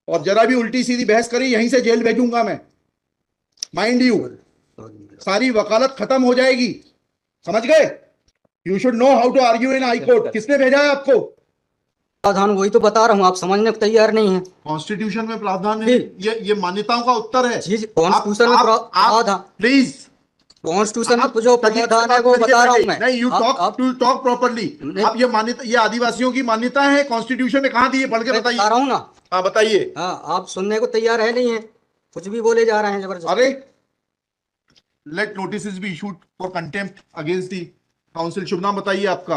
और जरा भी उल्टी सीधी बहस करी यहीं से जेल भेजूंगा मैं, माइंड यू। सारी वकालत खत्म हो जाएगी, समझ गए? You should know how to argue in high court. किसने भेजा है आपको? प्रावधान वही तो बता रहा हूँ, आप समझने को तैयार नहीं है। कॉन्स्टिट्यूशन में प्रावधान है, ये मान्यताओं का उत्तर है। कॉन्स्टिट्यूशन में प्रावधान, प्लीज कॉन्स्टिट्यूशन में जो प्रावधान है वो बता रहा हूँ मैं। नहीं, यू टॉक प्रॉपर्ली। आप ये मान्यता, ये आदिवासियों की मान्यता है, कॉन्स्टिट्यूशन में कहाँ दी है? पढ़ के बताइए। बता रहा हूँ ना। हाँ बताइए। हाँ, आप सुनने को तैयार है नहीं है, कुछ भी बोले जा रहे हैं जबरदस्त। अरे let notice be issued for contempt against the council. शुभ नाम बताइए आपका।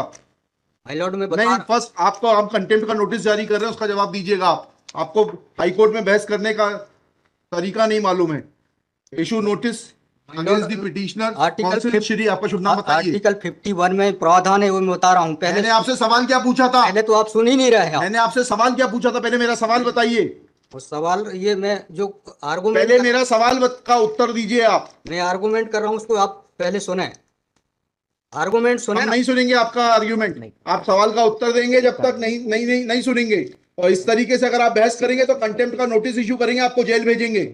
हाई लॉर्ड में नहीं, फर्स्ट आपको, आप कंटेम्प्ट का नोटिस जारी कर रहे हैं, उसका जवाब दीजिएगा आप। आपको हाई कोर्ट में बहस करने का तरीका नहीं मालूम है। Issue notice against the petitioner council. Shri, आपका शुभ नाम बताइए। आर्टिकल 51 में प्रावधान है, वो मैं बता रहा हूँ। पहले मैंने आपसे सवाल क्या पूछा था? पहले तो आप सुन ही नहीं रहे हैं। मैंने आपसे सवाल क्या पूछा था? पहले मेरा सवाल बताइए। वो सवाल, ये मैं जो आर्गूमेंट, पहले मेरा सवाल का उत्तर दीजिए आप। मैं आर्गूमेंट कर रहा हूँ, उसको आप पहले सुने। आर्गूमेंट सुने। हम नहीं सुनेंगे आपका आर्ग्यूमेंट, आप सवाल का उत्तर देंगे जब तक नहीं सुनेंगे। और इस तरीके से अगर आप बहस करेंगे तो कंटेम्प्ट का नोटिस इशू करेंगे, आपको जेल भेजेंगे।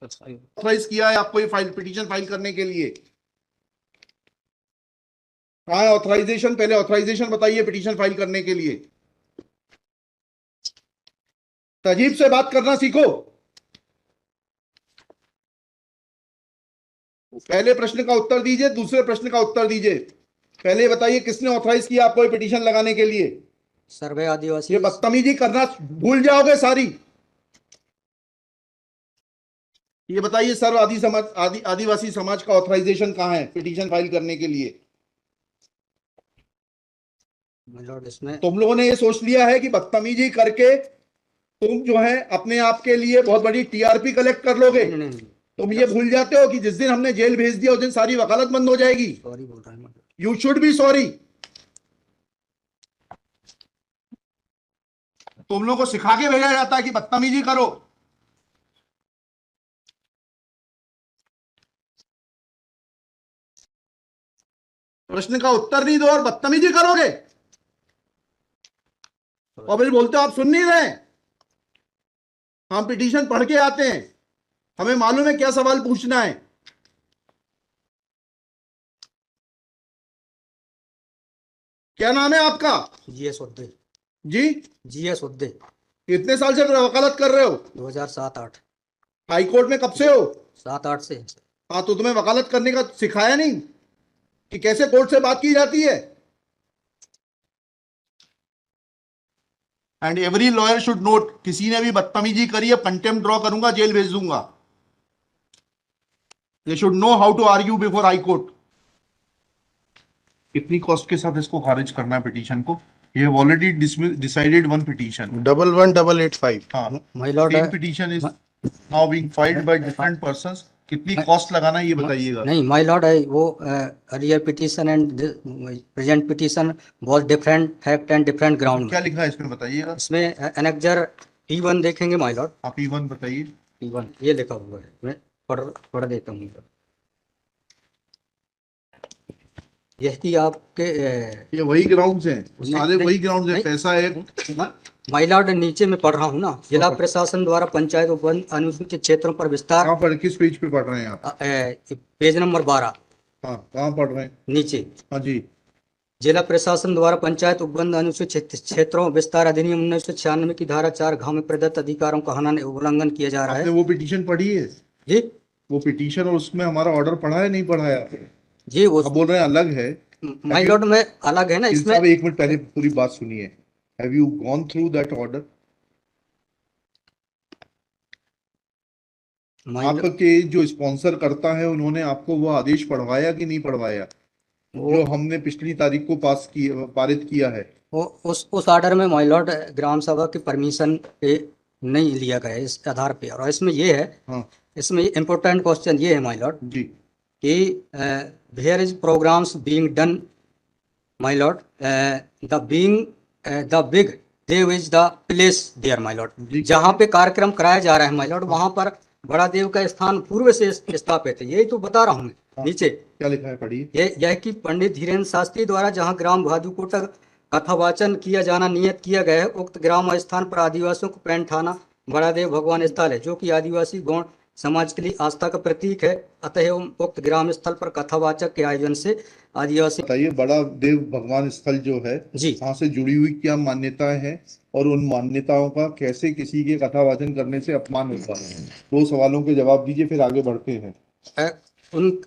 ऑथराइज किया है आपको ये फाइल, पिटीशन फाइल करने के लिए? हाँ, ऑथराइजेशन, पहले ऑथराइजेशन बताइए पिटीशन फाइल करने के लिए। तजीब से बात करना सीखो। पहले प्रश्न का उत्तर दीजिए, दूसरे प्रश्न का उत्तर दीजिए। पहले बताइए किसने ऑथराइज किया आपको ये पिटीशन लगाने के लिए? सर्वे आदिवासी। ये बदतमीजी करना भूल जाओगे सारी। ये बताइए सर्व आदिवासी समाज का ऑथराइजेशन कहाँ है पिटीशन फाइल करने के लिए? इसमें तुम लोगों ने ये सोच लिया है कि बदतमीजी करके तुम जो है अपने आप के लिए बहुत बड़ी टीआरपी कलेक्ट कर लोगे। तुम ये भूल जाते हो कि जिस दिन हमने जेल भेज दिया उस दिन सारी वकालत बंद हो जाएगी। सॉरी बोल रहा हूं। You should be sorry. तुम लोगों को सिखा के भेजा जाता है कि बदतमीजी करो। प्रश्न का उत्तर नहीं दो और बदतमीजी करोगे, और फिर बोलते हो आप सुन नहीं रहे। हम पिटीशन पढ़ के आते हैं, हमें मालूम है क्या सवाल पूछना है। क्या नाम है आपका? जीएस उद्दे। जी, जीएस उद्दे। कितने साल से वकालत कर रहे हो? 2007-8। हाई कोर्ट में कब से हो? 7-8 से। हाँ, तो तुम्हें वकालत करने का सिखाया नहीं कि कैसे कोर्ट से बात की जाती है? And every lawyer should note, किसी ने भी बदतमीजी करी है कंटेम्प्ट ड्रॉ करूंगा, जेल भेज दूंगा। They should know how to argue before high court. कितनी कॉस्ट के साथ इसको खारिज करना है पिटीशन को? We have already decided one petition 11885। हाँ, my lord, same petition is now being filed by different persons. कितनी कॉस्ट लगाना है ये बताइएगा। नहीं माय लॉर्ड, वो earlier petition and present petition was different fact and different ground. क्या लिखा है इसमें बताइएगा। इसमें एनेक्जर P1 देखेंगे माय लॉर्ड। आप P1 बताइए। P1 ये लिखा हुआ है, मैं पढ़ देता हूँ। यही आपके ये वही ग्राउंड्स हैं, सारे वही ग्राउंड्स हैं। पैसा है माय लॉर्ड, नीचे में पढ़ रहा हूँ ना। जिला प्रशासन द्वारा पंचायत उपवन अनुसूचित क्षेत्रों पर विस्तार। कहाँ पर, किस पेज पे पढ़ रहे हैं आप? Page number 12। हाँ, कहाँ पढ़ रहे हैं? नीचे। हाँ जी। जिला प्रशासन द्वारा पंचायत उपबंध अनुसूचित क्षेत्रों विस्तार अधिनियम 1996 की धारा 4 में प्रदत्त अधिकारों का उल्लंघन किया जा रहा है। आपने वो पिटीशन पढ़ी है जी? वो पिटीशन और उसमें हमारा ऑर्डर पढ़ा है नहीं पढ़ा है? जी, वो आप बोल रहे हैं अलग है। माय लॉर्ड में अलग है ना इसमें। एक मिनट पहले पूरी बात सुनिए। Have you gone through that order? आपके जो स्पॉन्सर करता है उन्होंने आपको वो आदेश पढ़वाया कि नहीं पढ़वाया, जो हमने पिछली तारीख को पारित किया है? उस ऑर्डर में माय लॉर्ड ग्राम सभा की परमिशन पे नहीं लिया गया इस आधार पे। और इसमें ये है, हाँ, इसमें इम्पोर्टेंट क्वेश्चन ये है माय लॉर्ड जी कि where is programs being done my lord, the big Dev is the place there my lord. जहाँ पे कार्यक्रम कराया जा रहा है माय लॉर्ड, वहाँ पर बड़ा देव का स्थान पूर्व से स्थापित है। यही तो बता रहा हूँ मैं। नीचे क्या लिखा है पढ़िए। यह कि पंडित धीरेन्द्र शास्त्री द्वारा जहाँ ग्राम भादुकोटा कथावाचन किया जाना नियत किया गया है। उक्त ग्राम स्थान पर आदिवासियों को पैंट थाना बड़ादेव भगवान स्थल है, जो कि आदिवासी गौण समाज के लिए आस्था का प्रतीक है। अतः उक्त ग्राम स्थल पर कथावाचक के आयोजन से आदिवासी। बताइए, बड़ा देव भगवान स्थल जो है जी, वहाँ से जुड़ी हुई क्या मान्यताएं हैं और उन मान्यताओं का कैसे किसी के कथावाचन करने से अपमान होता है? दो सवालों के जवाब दीजिए, फिर आगे बढ़ते हैं।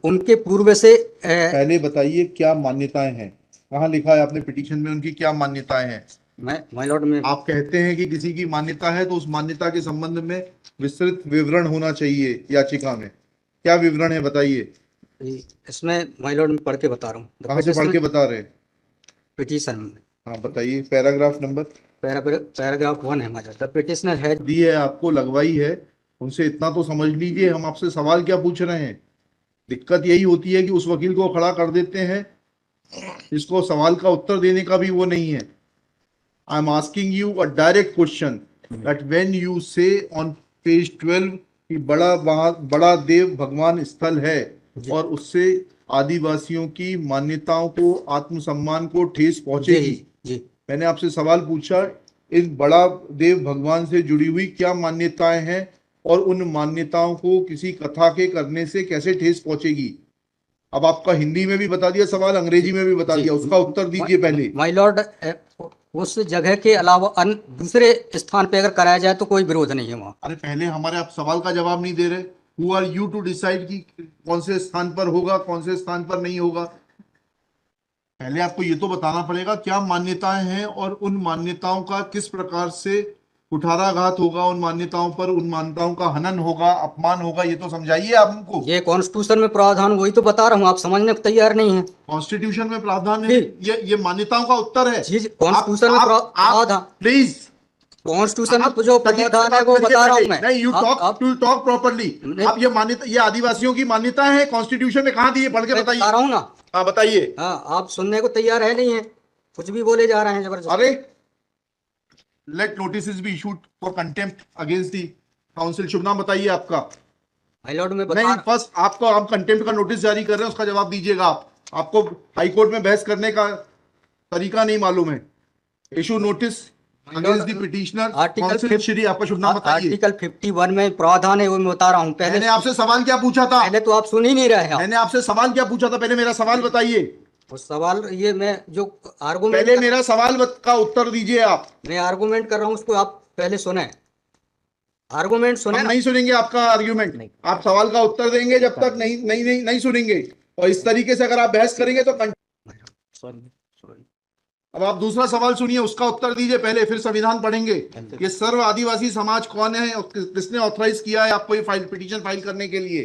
उनके पूर्व से पहले बताइए क्या मान्यताएं हैं, कहाँ लिखा है आपने पिटीशन में उनकी क्या मान्यताएं हैं? माय लॉर्ड में आप कहते हैं कि किसी की मान्यता है तो उस मान्यता के संबंध में विस्तृत विवरण होना चाहिए याचिका में। क्या विवरण है बताइए। इसमें माय लॉर्ड में पढ़ के बता रहा हूँ, कहाँ से पढ़ के बता रहे हैं? पिटीशन में। हाँ बताइए, पैराग्राफ नंबर। पैराग्राफ 1 है my lord. The petitioner has the है आपको, लगवाई है, उनसे इतना तो समझ लीजिए हम आपसे सवाल क्या पूछ रहे हैं। दिक्कत यही होती है कि उस वकील को खड़ा कर देते हैं जिसको सवाल का उत्तर देने का भी वो नहीं है। I am asking you a direct question that when you से ऑन पेज 12 कि बड़ा देव भगवान स्थल है और उससे आदिवासियों की मान्यताओं को, आत्मसम्मान को ठेस पहुंचेगी। जी मैंने आपसे सवाल पूछा, इन बड़ा देव भगवान से जुड़ी हुई क्या मान्यताएं हैं और उन मान्यताओं को किसी कथा के करने से कैसे ठेस पहुंचेगी। अब आपका हिंदी में भी बता दिया सवाल, अंग्रेजी में भी बता दिया, उसका उत्तर दीजिए पहले। माय लॉर्ड, उस जगह के अलावा दूसरे स्थान पे अगर कराया जाए तो कोई विरोध नहीं है वहाँ। अरे पहले हमारे आप सवाल का जवाब नहीं दे रहे। Who are you to decide कि कौन से स्थान पर होगा, कौन से स्थान पर नहीं होगा। पहले आपको ये तो बताना पड़ेगा क्या मान्यताएं हैं और उन मान्यताओं का किस प्रकार से कुठाराघात होगा, उन मान्यताओं पर, उन मान्यताओं का हनन होगा, अपमान होगा, ये तो समझाइए आप हमको। ये कॉन्स्टिट्यूशन में प्रावधान, वही तो बता रहा हूँ, आप समझने को तैयार नहीं है। कॉन्स्टिट्यूशन में प्रावधान है, ये मान्यताओं का उत्तर है। जी, कॉन्स्टिट्यूशन में प्रावधान, प्लीज, कॉन्स्टिट्यूशन में जो प्रावधान है वो बता रहा हूँ मैं। नहीं, यू टॉक प्रॉपर्ली। आप ये मान्यता, ये आदिवासियों की मान्यता है, कॉन्स्टिट्यूशन में कहाँ दी है, पढ़ के बताइए। बता रहा हूँ ना। हाँ बताइए। हाँ, आप सुनने को तैयार है नहीं है, कुछ भी बोले जा रहे हैं जबरदस्त। अरे let notice be issued for contempt against the council. शुभ नाम बताइए आपका। माय लॉर्ड में नहीं, फर्स्ट आपको, आप कंटेम्प्ट का नोटिस जारी कर रहे हैं, उसका जवाब दीजिएगा आप। आपको हाईकोर्ट में बहस करने का तरीका नहीं मालूम है। Issue notice against the petitioner council Shri. आपका शुभ नाम बताइए। आर्टिकल 51 में प्रावधान है, वो मैं बता रहा हूँ। मैंने आपसे सवाल क्या पूछा था? पहले तो आप सुन ही नहीं रहे हैं। मैंने आपसे सवाल क्या पूछा था? पहले मेरा सवाल बताइए। उस सवाल, ये मैं जो आर्गुमेंट, पहले मेरा सवाल का उत्तर दीजिए आप। मैं आर्गुमेंट कर रहा हूँ, उसको आप पहले सुने। आर्गुमेंट सुने। हम नहीं सुनेंगे आपका आर्ग्यूमेंट। आप सवाल का उत्तर देंगे जब तक नहीं सुनेंगे। और इस तरीके से अगर आप बहस करेंगे तो सॉरी। अब आप दूसरा सवाल सुनिए, उसका उत्तर दीजिए पहले, फिर संविधान पढ़ेंगे। ये सर्व आदिवासी समाज कौन है और किसने ऑथराइज किया है आपको ये पिटीशन फाइल करने के लिए?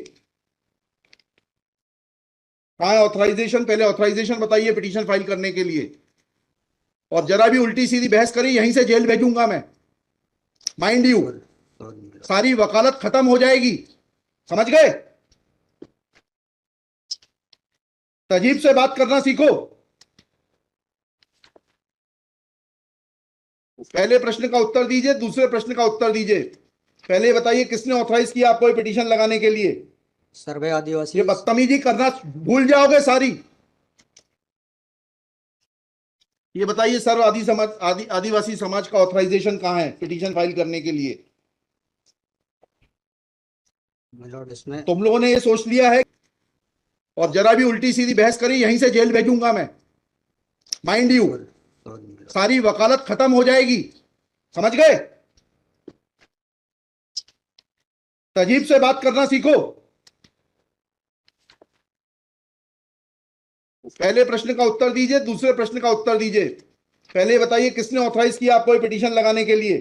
कहाँ है ऑथराइजेशन? पहले ऑथराइजेशन बताइए पिटीशन फाइल करने के लिए। और जरा भी उल्टी सीधी बहस करी, यहीं से जेल भेजूंगा मैं, माइंड यू। सारी वकालत खत्म हो जाएगी, समझ गए? तजीब से बात करना सीखो। पहले प्रश्न का उत्तर दीजिए, दूसरे प्रश्न का उत्तर दीजिए। पहले बताइए किसने ऑथराइज किया आपको पिटीशन लगाने के लिए? सर्वे आदिवासी। ये बदतमीजी करना भूल जाओगे सारी। ये बताइए सर्व आदिवासी समाज का ऑथराइजेशन कहाँ है पिटीशन फाइल करने के लिए? इसमें तुम लोगों ने ये सोच लिया है, और जरा भी उल्टी सीधी बहस करी, यहीं से जेल भेजूंगा मैं, माइंड यू। सारी वकालत खत्म हो जाएगी, समझ गए? तजीब से बात करना सीखो। पहले प्रश्न का उत्तर दीजिए, दूसरे प्रश्न का उत्तर दीजिए। पहले बताइए किसने ऑथराइज किया आपको पिटीशन लगाने के लिए?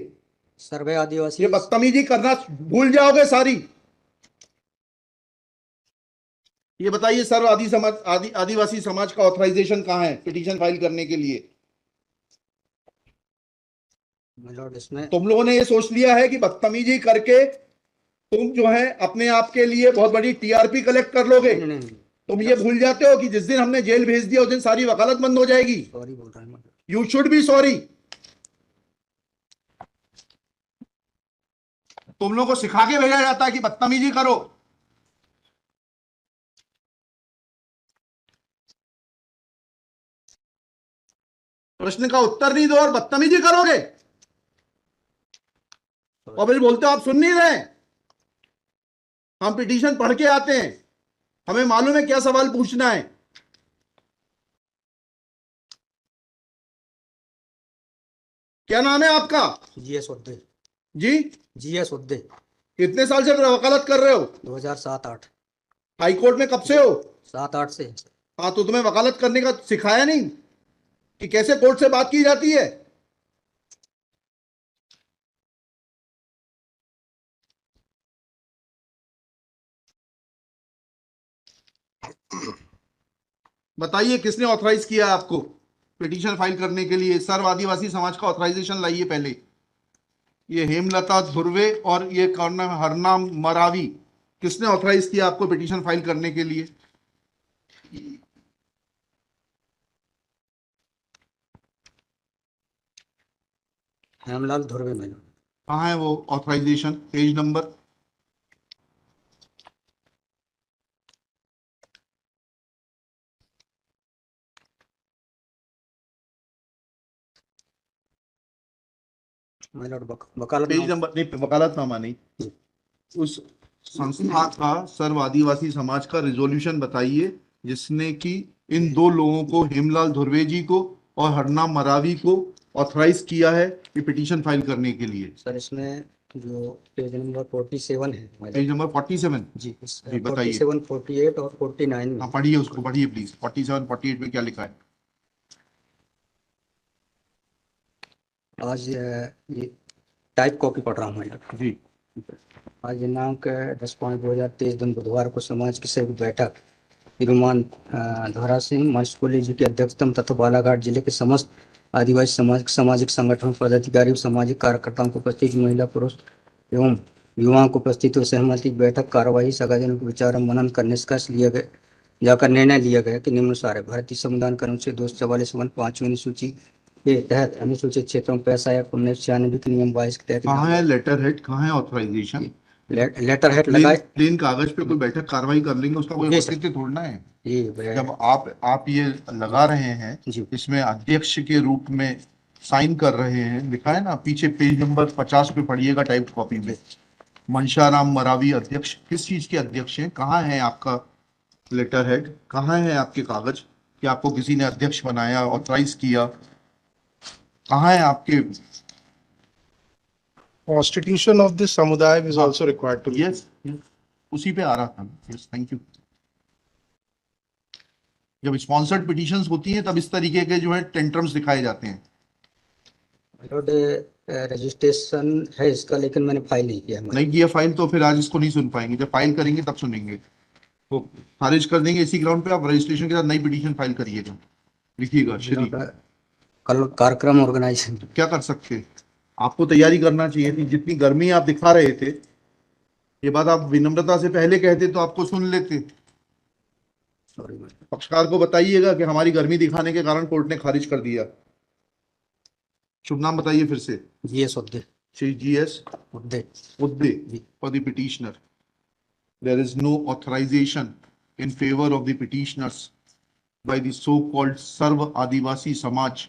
सर्वे आदिवासी। ये बदतमीजी करना भूल जाओगे सारी। ये बताइए सर्व आदिवासी समाज का ऑथराइजेशन कहाँ है पिटीशन फाइल करने के लिए? इसमें तुम लोगों ने ये सोच लिया है कि बदतमीजी करके तुम जो है अपने आप के लिए बहुत बड़ी टीआरपी कलेक्ट कर लोगे। तुम ये भूल जाते हो कि जिस दिन हमने जेल भेज दिया उस दिन सारी वकालत बंद हो जाएगी। सॉरी बोल रहा हूं। You should be sorry. तुम लोगों को सिखा के भेजा जाता है कि बदतमीजी करो। प्रश्न का उत्तर नहीं दो और बदतमीजी करोगे और फिर बोलते हो आप सुन नहीं रहे। हम पिटीशन पढ़ के आते हैं, हमें मालूम है क्या सवाल पूछना है। क्या नाम है आपका? जीएस उद्दे। जी, जीएस उद्दे। कितने साल से वकालत कर रहे हो? 2007-8। हाई कोर्ट में कब से हो? 7-8 से। हाँ, तो तुम्हें वकालत करने का सिखाया नहीं कि कैसे कोर्ट से बात की जाती है? बताइए किसने ऑथराइज किया आपको पिटीशन फाइल करने के लिए? सर्व आदिवासी समाज का ऑथराइजेशन लाइए पहले। ये हेमलता धुर्वे और ये कौन नाम है, हरनाम मरावी, किसने ऑथराइज किया आपको पिटीशन फाइल करने के लिए? हेमलाल धुर्वे मैडम। कहाँ है वो ऑथराइजेशन? Page number. वकालत पेज नंबर नहीं, वकालतनामा नहीं। उस संस्था का सर्व आदिवासी समाज का रिजोल्यूशन बताइए जिसने कि इन दो लोगों को, हेमलाल धुर्वे जी को और हरनाम मरावी को, ऑथराइज किया है ये पिटीशन फाइल करने के लिए। सर इसमें जो पेज नंबर 47 है पेज नंबर 47 जी, जी बताइए। 47, 48 और 49 में। हाँ पढ़िए, उसको पढ़िए प्लीज। 47 48 में क्या लिखा है? आज ये टाइप कॉपी पढ़ रहा हूँ मैं जी। आज दिनांक 10/5/2023 दिन बुधवार को समाज की संयुक्त बैठक विरुमान धारा सिंह मास्कोली जी की अध्यक्षता तथा बालाघाट जिले के समस्त आदिवासी समाज के सामाजिक संगठन पदाधिकारी और सामाजिक कार्यकर्ताओं को उपस्थित महिला पुरुष एवं युवाओं को उपस्थित हुए सहमति की बैठक कार्यवाही सगाजनों के विचार मनन कर निष्कर्ष लिया गया जाकर निर्णय लिया गया कि निम्नानुसार है। भारतीय संविधान के अनुच्छेद 244 5वीं अनुसूची के तहत अनुसूचित क्षेत्रों में पैसा या 1996 के नियम 22 के तहत कहाँ है लेटर हेड, कहाँ है ऑथराइजेशन? लेटर हेड लगाए। प्लेन कागज पे कोई बैठक कार्रवाई कर लेंगे, उसका कोई जी सर। औचित्य थोड़ना है। जी जब आप ये लगा रहे हैं, जी। इसमें अध्यक्ष के रूप में साइन कर रहे हैं, लिखा है ना पीछे, पेज नंबर 50 पे पढ़िएगा टाइप कॉपी में। मनशाराम मरावी अध्यक्ष, किस चीज के अध्यक्ष हैं? कहाँ है आपका लेटर हेड? कहाँ है आपके कागज कि आपको किसी ने अध्यक्ष बनाया, ऑथराइज किया? कहाँ है आपके? Constitution of this samudaya is also required to. Yes, उसी पे आ रहा था। Yes, thank you. जब स्पॉन्सर्ड पिटीशंस होती हैं तब इस तरीके के जो है टेंट्रम्स दिखाए जाते हैं। रजिस्ट्रेशन है इसका, लेकिन मैंने फाइल नहीं किया। नहीं किया फाइल तो फिर आज इसको नहीं सुन पाएंगे। जब फाइल करेंगे तब सुनेंगे। तो खारिज कर देंगे इसी ग्राउंड पे। आप रजिस्ट्रेशन के साथ नई पिटीशन फाइल करिएगा। लिखिएगा श्री। कल कार्यक्रम ऑर्गेनाइजेशन क्या कर सकते, आपको तैयारी करना चाहिए थी। जितनी गर्मी आप दिखा रहे थे, ये बात आप विनम्रता से पहले कहते तो आपको सुन लेते। पक्षकार को बताइएगा कि हमारी गर्मी दिखाने के कारण कोर्ट ने खारिज कर दिया। शुभ नाम बताइए फिर से। GS Udde. Shri GS Udde. Udde for the petitioner. There is no authorization in favor of the petitioners by the so-called Sarva Adivasi Samaj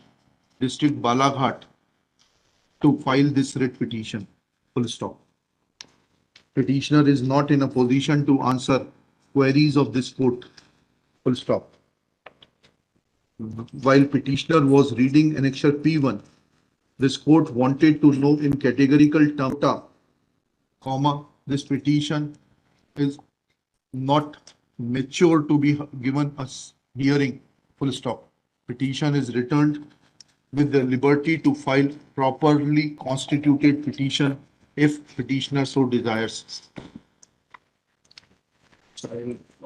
District Balaghat to file this writ petition. Full stop. Petitioner is not in a position to answer queries of this court. Full stop. While petitioner was reading annexure P1, this court wanted to know in categorical terms, comma, this petition is not mature to be given a hearing. Full stop. Petition is returned with the liberty to file properly constituted petition if petitioner so desires.